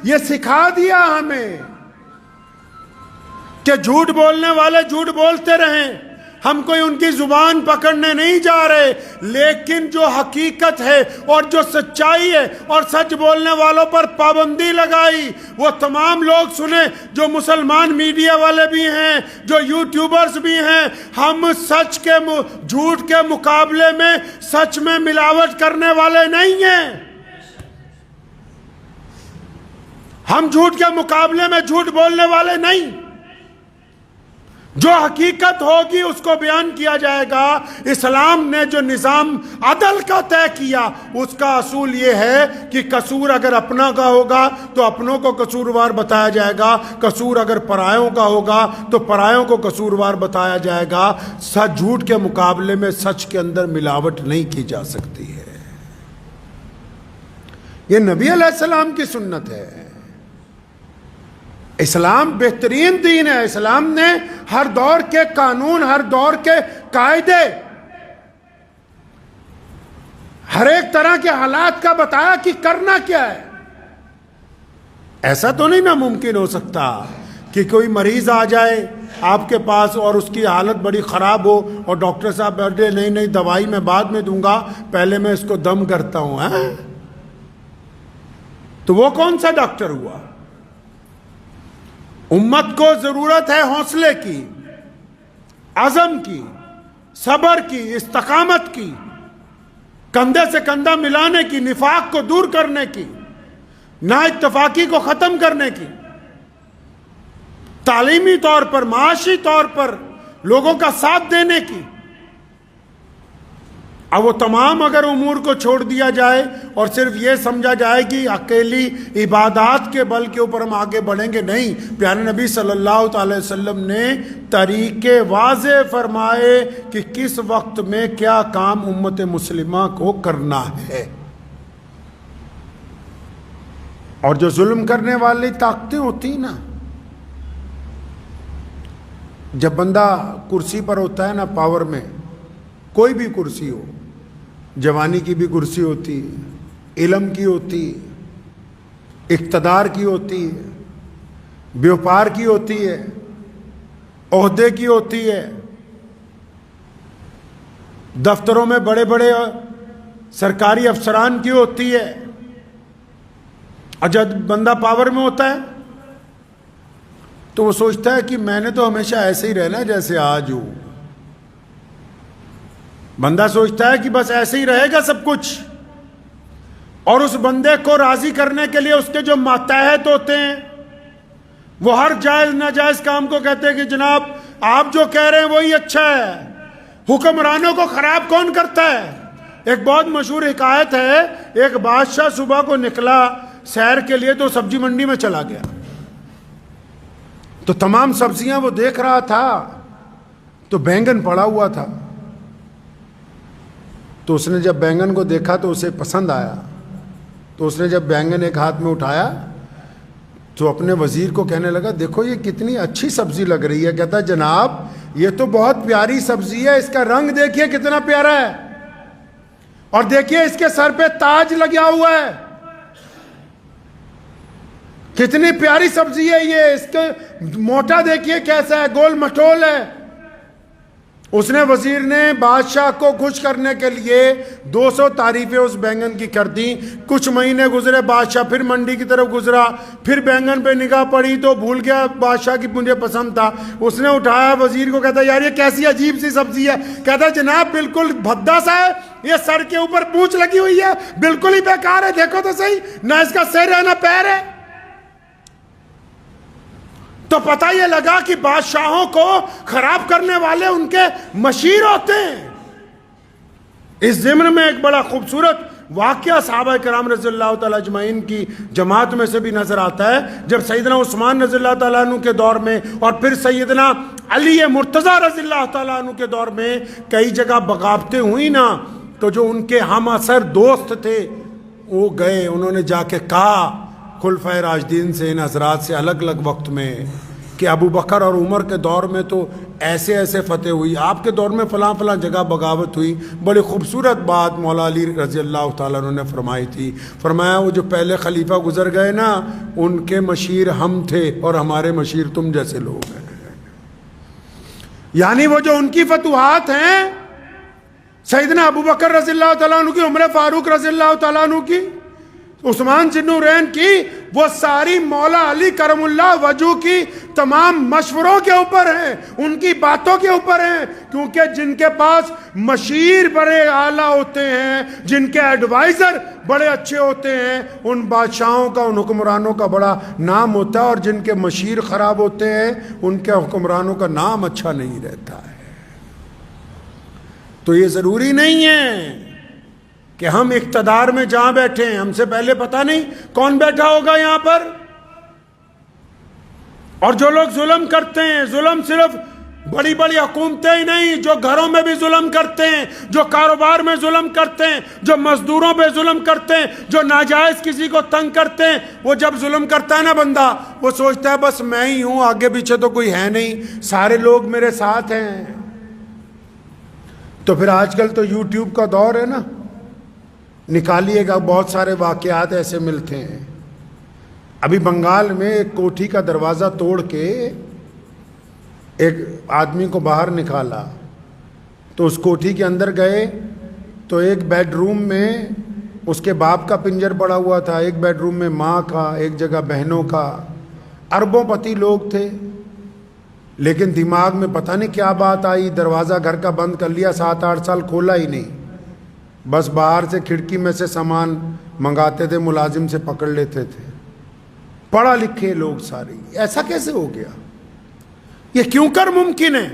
یہ سکھا دیا ہمیں کہ جھوٹ بولنے والے جھوٹ بولتے رہیں، ہم کوئی ان کی زبان پکڑنے نہیں جا رہے، لیکن جو حقیقت ہے اور جو سچائی ہے اور سچ بولنے والوں پر پابندی لگائی وہ تمام لوگ سنیں، جو مسلمان میڈیا والے بھی ہیں، جو یوٹیوبرز بھی ہیں۔ ہم سچ کے جھوٹ کے مقابلے میں سچ میں ملاوٹ کرنے والے نہیں ہیں، ہم جھوٹ کے مقابلے میں جھوٹ بولنے والے نہیں۔ جو حقیقت ہوگی اس کو بیان کیا جائے گا۔ اسلام نے جو نظام عدل کا طے کیا اس کا اصول یہ ہے کہ قصور اگر اپنا کا ہوگا تو اپنوں کو قصوروار بتایا جائے گا، قصور اگر پرایوں کا ہوگا تو پرایوں کو قصوروار بتایا جائے گا۔ سچ جھوٹ کے مقابلے میں سچ کے اندر ملاوٹ نہیں کی جا سکتی ہے، یہ نبی علیہ السلام کی سنت ہے۔ اسلام بہترین دین ہے، اسلام نے ہر دور کے قانون، ہر دور کے قاعدے، ہر ایک طرح کے حالات کا بتایا کہ کرنا کیا ہے۔ ایسا تو نہیں ناممکن ہو سکتا کہ کوئی مریض آ جائے آپ کے پاس اور اس کی حالت بڑی خراب ہو اور ڈاکٹر صاحب بیٹھے نہیں دوائی میں بعد میں دوں گا، پہلے میں اس کو دم کرتا ہوں۔ تو وہ کون سا ڈاکٹر ہوا؟ امت کو ضرورت ہے حوصلے کی، عزم کی، صبر کی، استقامت کی، کندھے سے کندھا ملانے کی، نفاق کو دور کرنے کی، نا اتفاقی کو ختم کرنے کی، تعلیمی طور پر، معاشی طور پر لوگوں کا ساتھ دینے کی۔ اب وہ تمام اگر امور کو چھوڑ دیا جائے اور صرف یہ سمجھا جائے کہ اکیلی عبادات کے بل کے اوپر ہم آگے بڑھیں گے، نہیں۔ پیارے نبی صلی اللہ علیہ وسلم نے طریقے واضح فرمائے کہ کس وقت میں کیا کام امت مسلمہ کو کرنا ہے۔ اور جو ظلم کرنے والی طاقتیں ہوتی نا، جب بندہ کرسی پر ہوتا ہے نا، پاور میں، کوئی بھی کرسی ہو، جوانی کی بھی کرسی ہوتی ہے، علم کی ہوتی ہے، اقتدار کی ہوتی ہے، بیوپار کی ہوتی ہے، عہدے کی ہوتی ہے، دفتروں میں بڑے بڑے سرکاری افسران کی ہوتی ہے۔ اور جب بندہ پاور میں ہوتا ہے تو وہ سوچتا ہے کہ میں نے تو ہمیشہ ایسے ہی رہنا جیسے آج ہوں۔ بندہ سوچتا ہے کہ بس ایسے ہی رہے گا سب کچھ، اور اس بندے کو راضی کرنے کے لیے اس کے جو ماتحت ہوتے ہیں وہ ہر جائز ناجائز کام کو کہتے ہیں کہ جناب آپ جو کہہ رہے ہیں وہی اچھا ہے، حکمرانوں کو خراب کون کرتا ہے۔ ایک بہت مشہور حکایت ہے، ایک بادشاہ صبح کو نکلا سیر کے لیے تو سبزی منڈی میں چلا گیا، تو تمام سبزیاں وہ دیکھ رہا تھا تو بینگن پڑا ہوا تھا، تو اس نے جب بینگن کو دیکھا تو اسے پسند آیا، تو اس نے جب بینگن ایک ہاتھ میں اٹھایا تو اپنے وزیر کو کہنے لگا دیکھو یہ کتنی اچھی سبزی لگ رہی ہے۔ کہتا جناب یہ تو بہت پیاری سبزی ہے، اس کا رنگ دیکھیے کتنا پیارا ہے، اور دیکھیے اس کے سر پہ تاج لگا ہوا ہے، کتنی پیاری سبزی ہے یہ، اس کے موٹا دیکھیے کیسا ہے، گول مٹول ہے۔ اس نے وزیر نے بادشاہ کو خوش کرنے کے لیے 200 تعریفیں اس بینگن کی کر دیں۔ کچھ مہینے گزرے، بادشاہ پھر منڈی کی طرف گزرا، پھر بینگن پہ نگاہ پڑی تو بھول گیا بادشاہ کی مجھے پسند تھا۔ اس نے اٹھایا وزیر کو، کہتا یار یہ کیسی عجیب سی سبزی ہے۔ کہتا جناب بالکل بھدا سا ہے، یہ سر کے اوپر پونچھ لگی ہوئی ہے، بالکل ہی بیکار ہے، دیکھو تو صحیح، نہ اس کا سر ہے نہ پیر ہے۔ تو پتہ یہ لگا کہ بادشاہوں کو خراب کرنے والے ان کے مشیر ہوتے ہیں۔ اس ضمن میں ایک بڑا خوبصورت واقعہ صحابہ کرام رضی اللہ تعالیٰ اجمعین کی جماعت میں سے بھی نظر آتا ہے، جب سیدنا عثمان رضی اللہ تعالیٰ عنہ کے دور میں اور پھر سیدنا علی مرتضیٰ رضی اللہ تعالیٰ عنہ کے دور میں کئی جگہ بغاوتیں ہوئی نا، تو جو ان کے ہم اثر دوست تھے وہ گئے، انہوں نے جا کے کہا خلفائے راشدین سے، ان حضرات سے الگ الگ وقت میں کہ ابو بکر اور عمر کے دور میں تو ایسے ایسے فتح ہوئی، آپ کے دور میں فلاں فلاں جگہ بغاوت ہوئی. بڑی خوبصورت بات مولا علی رضی اللہ تعالیٰ عنہ نے فرمائی تھی. فرمایا وہ جو پہلے خلیفہ گزر گئے نا، ان کے مشیر ہم تھے اور ہمارے مشیر تم جیسے لوگ ہیں. یعنی وہ جو ان کی فتوحات ہیں، سیدنا ابو بکر رضی اللہ تعالیٰ عنہ کی، عمر فاروق رضی اللہ تعالیٰ عنہ کی، عثمان ذی النورین کی، وہ ساری مولا علی کرم اللہ وجہ کی تمام مشوروں کے اوپر ہیں، ان کی باتوں کے اوپر ہیں. کیونکہ جن کے پاس مشیر بڑے اعلیٰ ہوتے ہیں، جن کے ایڈوائزر بڑے اچھے ہوتے ہیں، ان بادشاہوں کا، ان حکمرانوں کا بڑا نام ہوتا ہے. اور جن کے مشیر خراب ہوتے ہیں، ان کے حکمرانوں کا نام اچھا نہیں رہتا ہے. تو یہ ضروری نہیں ہے کہ ہم اقتدار میں جہاں بیٹھے ہیں، ہم سے پہلے پتہ نہیں کون بیٹھا ہوگا یہاں پر. اور جو لوگ ظلم کرتے ہیں، ظلم صرف بڑی بڑی حکومتیں ہی نہیں، جو گھروں میں بھی ظلم کرتے ہیں، جو کاروبار میں ظلم کرتے ہیں، جو مزدوروں پہ ظلم کرتے ہیں، جو ناجائز کسی کو تنگ کرتے ہیں، وہ جب ظلم کرتا ہے نا بندہ، وہ سوچتا ہے بس میں ہی ہوں، آگے پیچھے تو کوئی ہے نہیں، سارے لوگ میرے ساتھ ہیں. تو پھر آج کل تو یوٹیوب کا دور ہے نا، نکالیے گا بہت سارے واقعات ایسے ملتے ہیں. ابھی بنگال میں ایک کوٹھی کا دروازہ توڑ کے ایک آدمی کو باہر نکالا، تو اس کوٹھی کے اندر گئے تو ایک بیڈ روم میں اس کے باپ کا پنجر پڑا ہوا تھا، ایک بیڈ روم میں ماں کا، ایک جگہ بہنوں کا. اربوں پتی لوگ تھے، لیکن دماغ میں پتہ نہیں کیا بات آئی، دروازہ گھر کا بند کر لیا، 7-8 سال کھولا ہی نہیں. بس باہر سے کھڑکی میں سے سامان منگاتے تھے، ملازم سے پکڑ لیتے تھے. پڑھا لکھے لوگ سارے. ایسا کیسے ہو گیا؟ یہ کیوں کر ممکن ہے؟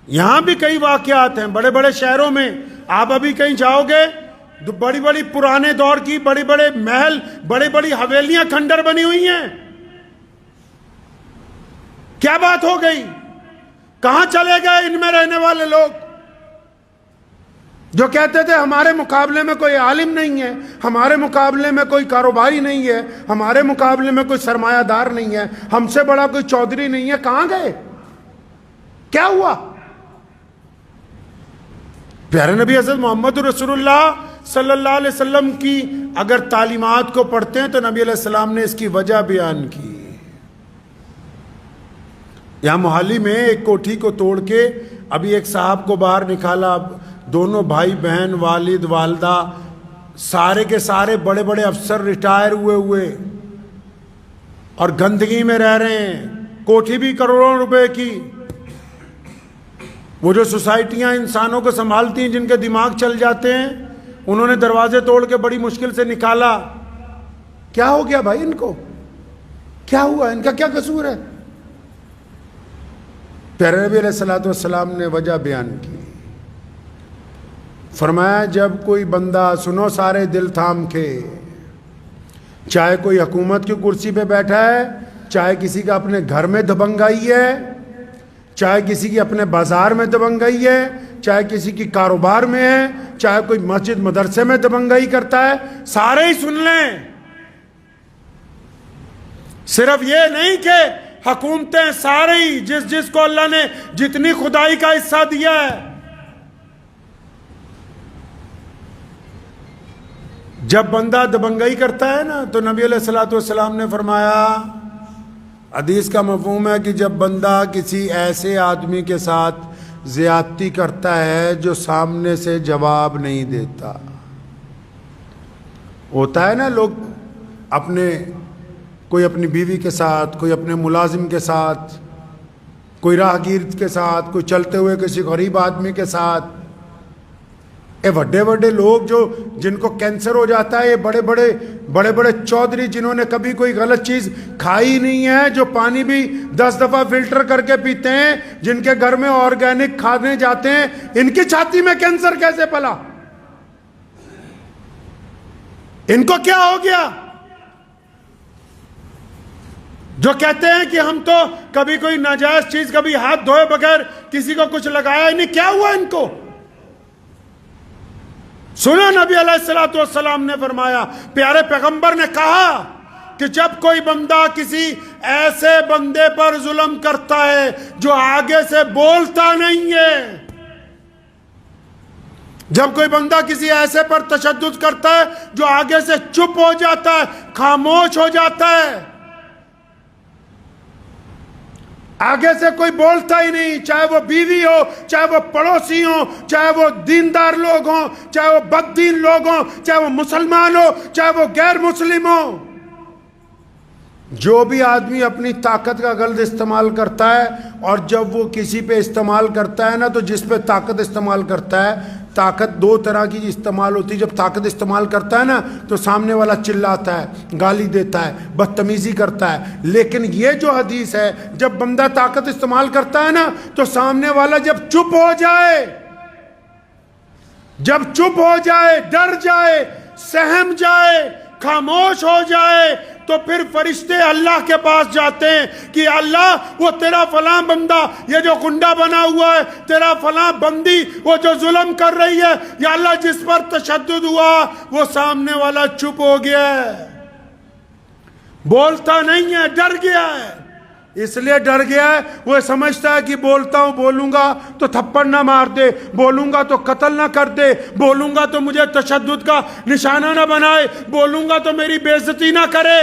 یہاں بھی کئی واقعات ہیں بڑے بڑے شہروں میں. آپ ابھی کہیں جاؤ گے، بڑی بڑی پرانے دور کی بڑی بڑے محل، بڑی بڑی حویلیاں کھنڈر بنی ہوئی ہیں. کیا بات ہو گئی؟ کہاں چلے گئے ان میں رہنے والے لوگ جو کہتے تھے ہمارے مقابلے میں کوئی عالم نہیں ہے، ہمارے مقابلے میں کوئی کاروباری نہیں ہے، ہمارے مقابلے میں کوئی سرمایہ دار نہیں ہے، ہم سے بڑا کوئی چودھری نہیں ہے؟ کہاں گئے؟ کیا ہوا؟ پیارے نبی حضرت محمد رسول اللہ صلی اللہ علیہ وسلم کی اگر تعلیمات کو پڑھتے ہیں تو نبی علیہ السلام نے اس کی وجہ بیان کی. یہاں محالی میں ایک کوٹھی کو توڑ کے ابھی ایک صاحب کو باہر نکالا. دونوں بھائی بہن، والد والدہ، سارے کے سارے بڑے بڑے افسر ریٹائر ہوئے اور گندگی میں رہ رہے ہیں. کوٹھی بھی کروڑوں روپے کی. وہ جو سوسائٹیاں انسانوں کو سنبھالتی ہیں، جن کے دماغ چل جاتے ہیں، انہوں نے دروازے توڑ کے بڑی مشکل سے نکالا. کیا ہو گیا بھائی؟ ان کو کیا ہوا؟ ان کا کیا قصور ہے؟ پیارے نبی علیہ السلام نے وجہ بیان کی. فرمایا جب کوئی بندہ، سنو سارے دل تھام کے، چاہے کوئی حکومت کی کرسی پہ بیٹھا ہے، چاہے کسی کا اپنے گھر میں دبنگائی ہے، چاہے کسی کی اپنے بازار میں دبنگائی ہے، چاہے کسی کی کاروبار میں ہے، چاہے کوئی مسجد مدرسے میں دبنگائی کرتا ہے، سارے ہی سن لیں. صرف یہ نہیں کہ حکومتیں سارے ہی، جس کو اللہ نے جتنی خدائی کا حصہ دیا ہے، جب بندہ دبنگائی کرتا ہے نا تو نبی علیہ السلام نے فرمایا، حدیث کا مفہوم ہے کہ جب بندہ کسی ایسے آدمی کے ساتھ زیادتی کرتا ہے جو سامنے سے جواب نہیں دیتا. ہوتا ہے نا لوگ اپنے، کوئی اپنی بیوی کے ساتھ، کوئی اپنے ملازم کے ساتھ، کوئی راہگیر کے ساتھ، کوئی چلتے ہوئے کسی غریب آدمی کے ساتھ. یہ بڑے بڑے لوگ جو جن کو کینسر ہو جاتا ہے، یہ بڑے بڑے چودھری جنہوں نے کبھی کوئی غلط چیز کھائی نہیں ہے، جو پانی بھی 10 دفعہ فلٹر کر کے پیتے ہیں، جن کے گھر میں آرگینک کھانے جاتے ہیں، ان کی چھاتی میں کینسر کیسے پلا؟ ان کو کیا ہو گیا؟ جو کہتے ہیں کہ ہم تو کبھی کوئی ناجائز چیز، کبھی ہاتھ دھوئے بغیر کسی کو کچھ لگایا ہی نہیں. کیا ہوا ان کو؟ سنا نبی علیہ السلام نے فرمایا، پیارے پیغمبر نے کہا کہ جب کوئی بندہ کسی ایسے بندے پر ظلم کرتا ہے جو آگے سے بولتا نہیں ہے، جب کوئی بندہ کسی ایسے پر تشدد کرتا ہے جو آگے سے چپ ہو جاتا ہے، خاموش ہو جاتا ہے، آگے سے کوئی بولتا ہی نہیں، چاہے وہ بیوی ہو، چاہے وہ پڑوسی ہو، چاہے وہ دیندار لوگ ہوں، چاہے وہ بددین لوگ ہوں، چاہے وہ مسلمان ہو، چاہے وہ غیر مسلم ہو، جو بھی آدمی اپنی طاقت کا غلط استعمال کرتا ہے، اور جب وہ کسی پہ استعمال کرتا ہے نا، تو جس پہ طاقت استعمال کرتا ہے، طاقت دو طرح کی استعمال ہوتی ہے۔ جب طاقت استعمال کرتا ہے نا تو سامنے والا چلاتا ہے، گالی دیتا ہے، بدتمیزی کرتا ہے، لیکن یہ جو حدیث ہے، جب بندہ طاقت استعمال کرتا ہے نا تو سامنے والا جب چپ ہو جائے، جب چپ ہو جائے، ڈر جائے، سہم جائے، خاموش ہو جائے، تو پھر فرشتے اللہ کے پاس جاتے ہیں کہ اللہ وہ تیرا فلاں بندہ یہ جو گنڈا بنا ہوا ہے، تیرا فلاں بندی وہ جو ظلم کر رہی ہے، یا اللہ جس پر تشدد ہوا وہ سامنے والا چپ ہو گیا ہے، بولتا نہیں ہے، ڈر گیا ہے۔ اس لیے ڈر گیا ہے، وہ سمجھتا ہے کہ بولتا ہوں، بولوں گا تو تھپڑ نہ مار دے، بولوں گا تو قتل نہ کر دے، بولوں گا تو مجھے تشدد کا نشانہ نہ بنائے، بولوں گا تو میری بے عزتی نہ کرے۔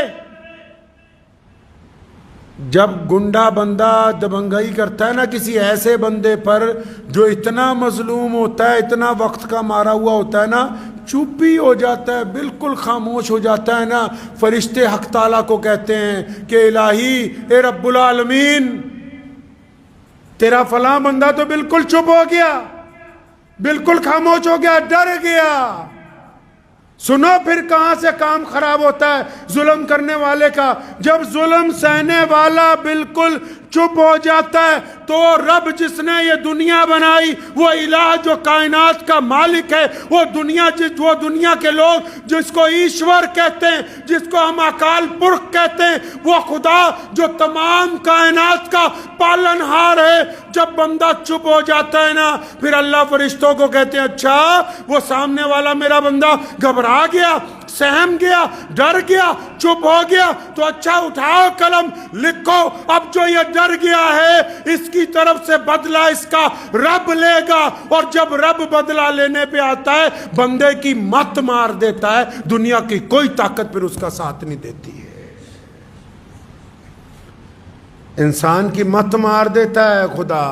جب گنڈا بندہ دبنگائی کرتا ہے نا کسی ایسے بندے پر جو اتنا مظلوم ہوتا ہے، اتنا وقت کا مارا ہوا ہوتا ہے نا، چپ ہی ہو جاتا ہے، بالکل خاموش ہو جاتا ہے نا، فرشتے حق تعالیٰ کو کہتے ہیں کہ الہی اے رب العالمین، تیرا فلاں بندہ تو بالکل چپ ہو گیا، بالکل خاموش ہو گیا، ڈر گیا۔ سنو پھر کہاں سے کام خراب ہوتا ہے ظلم کرنے والے کا، جب ظلم سہنے والا بالکل چپ ہو جاتا ہے تو رب جس نے یہ دنیا بنائی، وہ الہ جو کائنات کا مالک ہے، وہ دنیا کے لوگ جس کو ایشور کہتے ہیں، جس کو ہم اکال پرخ کہتے ہیں، وہ خدا جو تمام کائنات کا پالنہار ہے، جب بندہ چپ ہو جاتا ہے نا، پھر اللہ فرشتوں کو کہتے ہیں اچھا وہ سامنے والا میرا بندہ گھبرا گیا، سہم گیا، ڈر گیا، چپ ہو گیا، تو اچھا اٹھاؤ قلم، لکھو اب جو یہ ڈر گیا ہے اس کی طرف سے بدلہ اس کا رب لے گا، اور جب رب بدلہ لینے پہ آتا ہے بندے کی مت مار دیتا ہے، دنیا کی کوئی طاقت پھر اس کا ساتھ نہیں دیتی ہے، انسان کی مت مار دیتا ہے خدا،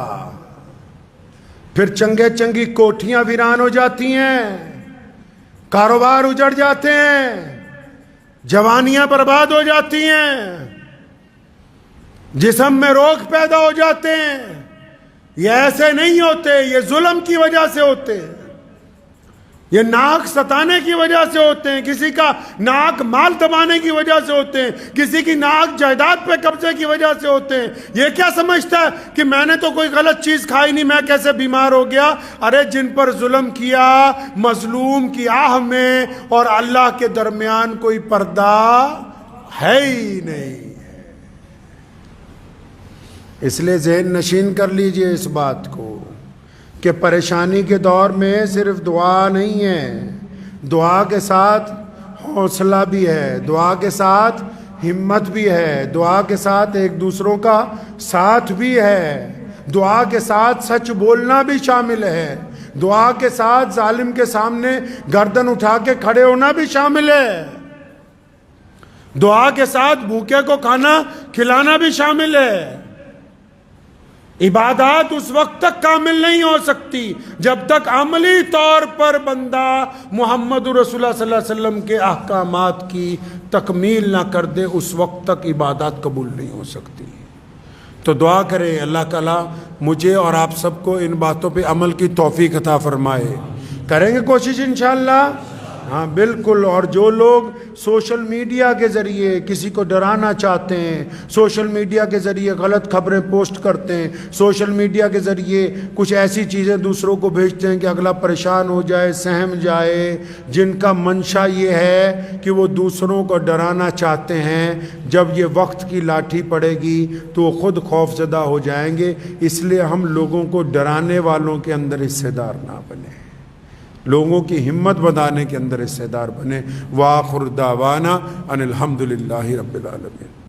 پھر چنگے چنگی کوٹھیاں ویران ہو جاتی ہیں، کاروبار اجڑ جاتے ہیں، جوانیاں برباد ہو جاتی ہیں، جسم میں روگ پیدا ہو جاتے ہیں۔ یہ ایسے نہیں ہوتے، یہ ظلم کی وجہ سے ہوتے ہیں، یہ ناک ستانے کی وجہ سے ہوتے ہیں، کسی کا ناک مال دبانے کی وجہ سے ہوتے ہیں، کسی کی ناک جائیداد پہ قبضے کی وجہ سے ہوتے ہیں۔ یہ کیا سمجھتا ہے کہ میں نے تو کوئی غلط چیز کھائی نہیں، میں کیسے بیمار ہو گیا؟ ارے جن پر ظلم کیا، مظلوم کی آہ میں اور اللہ کے درمیان کوئی پردہ ہے ہی نہیں۔ اس لیے ذہن نشین کر لیجئے اس بات کو کہ پریشانی کے دور میں صرف دعا نہیں ہے، دعا کے ساتھ حوصلہ بھی ہے، دعا کے ساتھ ہمت بھی ہے، دعا کے ساتھ ایک دوسروں کا ساتھ بھی ہے، دعا کے ساتھ سچ بولنا بھی شامل ہے، دعا کے ساتھ ظالم کے سامنے گردن اٹھا کے کھڑے ہونا بھی شامل ہے، دعا کے ساتھ بھوکے کو کھانا کھلانا بھی شامل ہے۔ عبادات اس وقت تک کامل نہیں ہو سکتی جب تک عملی طور پر بندہ محمد رسول اللہ صلی اللہ علیہ وسلم کے احکامات کی تکمیل نہ کر دے، اس وقت تک عبادات قبول نہیں ہو سکتی۔ تو دعا کریں اللہ تعالیٰ مجھے اور آپ سب کو ان باتوں پہ عمل کی توفیق عطا فرمائے۔ کریں گے کوشش انشاءاللہ؟ ہاں بالکل۔ اور جو لوگ سوشل میڈیا کے ذریعے کسی کو ڈرانا چاہتے ہیں، سوشل میڈیا کے ذریعے غلط خبریں پوسٹ کرتے ہیں، سوشل میڈیا کے ذریعے کچھ ایسی چیزیں دوسروں کو بھیجتے ہیں کہ اگلا پریشان ہو جائے، سہم جائے، جن کا منشا یہ ہے کہ وہ دوسروں کو ڈرانا چاہتے ہیں، جب یہ وقت کی لاٹھی پڑے گی تو وہ خود خوف زدہ ہو جائیں گے۔ اس لیے ہم لوگوں کو ڈرانے والوں کے اندر حصے دار نہ بنیں، لوگوں کی ہمت بندھانے کے اندر حصے دار بنے۔ وآخر دعوانا ان الحمدللہ رب العالمین۔